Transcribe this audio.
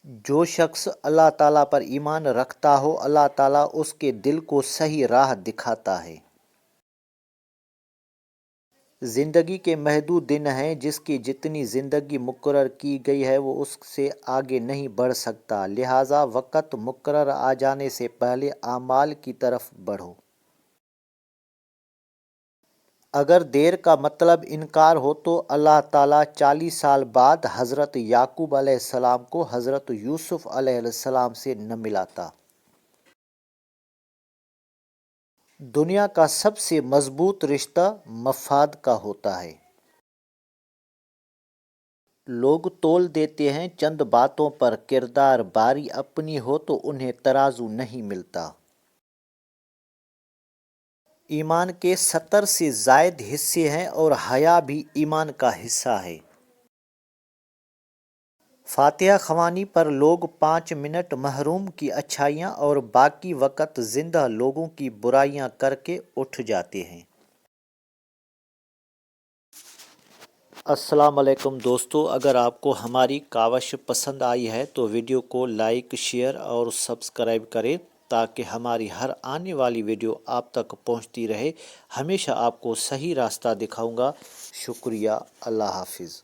جو شخص اللہ تعالیٰ پر ایمان رکھتا ہو اللہ تعالیٰ اس کے دل کو صحیح راہ دکھاتا ہے۔ زندگی کے محدود دن ہیں، جس کی جتنی زندگی مقرر کی گئی ہے وہ اس سے آگے نہیں بڑھ سکتا، لہٰذا وقت مقرر آ جانے سے پہلے اعمال کی طرف بڑھو۔ اگر دیر کا مطلب انکار ہو تو اللہ تعالیٰ 40 سال بعد حضرت یعقوب علیہ السلام کو حضرت یوسف علیہ السلام سے نہ ملاتا۔ دنیا کا سب سے مضبوط رشتہ مفاد کا ہوتا ہے۔ لوگ تول دیتے ہیں چند باتوں پر، کردار باری اپنی ہو تو انہیں ترازو نہیں ملتا۔ ایمان کے 70 سے زائد حصے ہیں اور حیا بھی ایمان کا حصہ ہے۔ فاتحہ خوانی پر لوگ 5 منٹ محروم کی اچھائیاں اور باقی وقت زندہ لوگوں کی برائیاں کر کے اٹھ جاتے ہیں۔ السلام علیکم دوستو، اگر آپ کو ہماری کاوش پسند آئی ہے تو ویڈیو کو لائک، شیئر اور سبسکرائب کریں تاکہ ہماری ہر آنے والی ویڈیو آپ تک پہنچتی رہے۔ ہمیشہ آپ کو صحیح راستہ دکھاؤں گا۔ شکریہ، اللہ حافظ۔